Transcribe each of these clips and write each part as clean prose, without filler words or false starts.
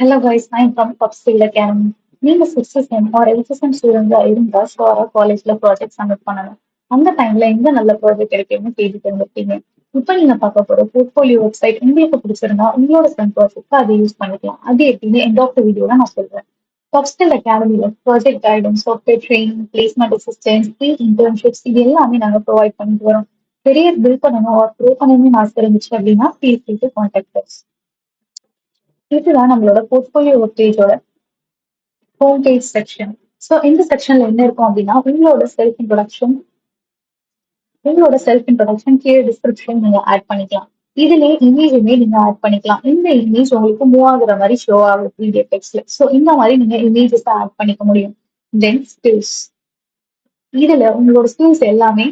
Hello guys, I'm from Upskill Academy. நீங்க 6th sem or 8th செம் ஸ்டூடெண்டா இருந்தா ஷுவரா காலேஜ்ல project submit பண்ணணும். அந்த டைம்ல எங்க நல்ல ப்ராஜெக்ட் கிடைக்கும்னு தேடிட்டு இருந்திருப்பீங்க. இப்ப நீங்க பார்க்க போற போர்ட்ஃபோலியோ வெப்சைட் உங்களுக்கு பிடிச்சிருந்தா உங்களோட செம் ப்ராஜெக்ட் அதை யூஸ் பண்ணிக்கலாம். அது எப்படின்னு எண்ட் ஆஃப் த வீடியோல நான் சொல்றேன். Upskill அகாடமில project guidance, software training, placement assistance, free internships இது எல்லாமே நாங்க ப்ரொவைட் பண்ணிட்டு வரோம். கெரியர் பில்ட் பண்ணணும் ஆர் ப்ரோ பண்ணணும்னு ஆசை இருந்துச்சு அப்படின்னா feel free to contact us. இதுதான் நம்மளோட போர்ட்ஃபோலியோ பேஜோட ஹோம் பேஜ் செக்ஷன். ஸோ இந்த செக்ஷன்ல என்ன இருக்கும் அப்படின்னா உங்களோட செல்ஃப் இன்ட்ரொடக்ஷன் கீழே டிஸ்கிரிப்ஷன் நீங்க ஆட் பண்ணிக்கலாம். இதுலயே இமேஜுமே நீங்க ஆட் பண்ணிக்கலாம். இந்த இமேஜ் உங்களுக்கு மூவ் ஆகுற மாதிரி ஷோ ஆகும் வீடியோ டெக்ஸ்ட்ல. ஸோ இந்த மாதிரி நீங்க இமேஜஸ் ஆட் பண்ணிக்க முடியும். தென் ஸ்கில்ஸ், இதுல உங்களோட ஸ்கில்ஸ் எல்லாமே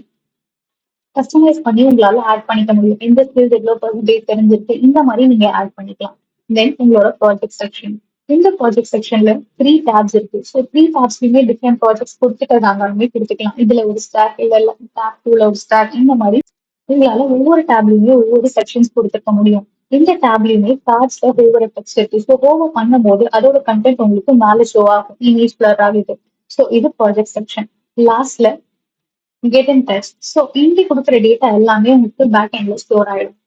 கஸ்டமைஸ் பண்ணி உங்களால ஆட் பண்ணிக்க முடியும். எந்த ஸ்கில்ஸ் எவ்வளவு பெர்சன்டேஜ் தெரிஞ்சிருக்கு இந்த மாதிரி நீங்க ஆட் பண்ணிக்கலாம். தென் உங்களோட ப்ராஜெக்ட் செக்ஷன். இந்த ப்ராஜெக்ட் செக்ஷன்ல 3 tabs இருக்கு. ஸோ 3 tabsலயுமே டிஃப்ரெண்ட் ப்ராஜெக்ட்ஸ் கொடுத்துட்டதாங்களுமே கொடுத்துக்கலாம். இதுல ஒரு ஸ்டாக், இல்ல டேப் 2ல ஒரு ஸ்டாக், இந்த மாதிரி உங்களால ஒவ்வொரு டேப்லயுமே ஒவ்வொரு செக்ஷன்ஸ் கொடுத்துக்க முடியும். இந்த டேப்லயுமே கார்ட்ஸ்ல ஒவ்வொரு டெக்ஸ்ட் இருக்கு. ஸோ ஓவர் பண்ணும்போது அதோட கண்டென்ட் உங்களுக்கு மேல ஷோ ஆகும், இமேஜ் பிளர் ஆகுது. ஸோ இது ப்ராஜெக்ட் செக்ஷன். லாஸ்ட்ல கெட் இன் டச். ஸோ இங்க கொடுக்குற டேட்டா எல்லாமே உங்களுக்கு பேக் எண்ட்ல ஸ்டோர் ஆயிடும்.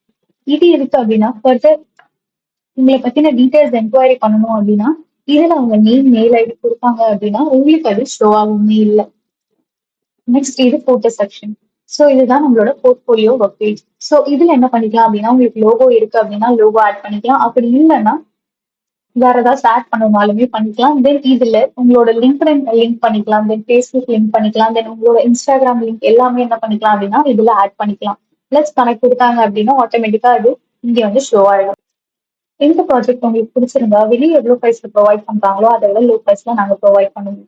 இது இருக்கு அப்படின்னா ஃபர்தர் உங்களை பத்தின டீடைல்ஸ் என்கொயரி பண்ணணும் அப்படின்னா இதுல அவங்க நேம், மெயில் ஐடி கொடுத்தாங்க அப்படின்னா உங்களுக்கு அது ஷோ ஆகுமே இல்லை. நெக்ஸ்ட் இது போட்டோ செக்ஷன். ஸோ இதுதான் நம்மளோட போர்ட்ஃபோலியோ ஒர்க் பேஜ். ஸோ இதுல என்ன பண்ணிக்கலாம் அப்படின்னா உங்களுக்கு லோகோ இருக்கு அப்படின்னா லோகோ ஆட் பண்ணிக்கலாம். அப்படி இல்லைன்னா வேற ஏதாவது ஆட் பண்ணணும்னாலுமே பண்ணிக்கலாம். தென் இதுல உங்களோட லிங்க்டின் லிங்க் பண்ணிக்கலாம், தென் ஃபேஸ்புக் லிங்க் பண்ணிக்கலாம், தென் உங்களோட இன்ஸ்டாகிராம் லிங்க் எல்லாமே என்ன பண்ணிக்கலாம் அப்படின்னா இதுல ஆட் பண்ணிக்கலாம். பிளஸ் கனெக்ட் கொடுத்தாங்க அப்படின்னா ஆட்டோமேட்டிக்கா அது இங்க வந்து ஷோ ஆயிடும். இந்த ப்ராஜெக்ட் உங்களுக்கு பிடிச்சிருந்தா வெளியே எவ்வளவு பிரைஸ்ல ப்ரொவைட் பண்றாங்களோ அதை விட லோ பிரைஸ்ல நாங்க ப்ரொவைட் பண்ணுவோம்.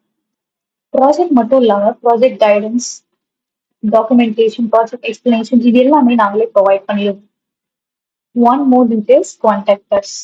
ப்ராஜெக்ட் மட்டும் இல்லாம project guidance, documentation, project explanation இது எல்லாமே நாங்களே ப்ரொவைட் பண்ணிடுவோம். One more details contact as.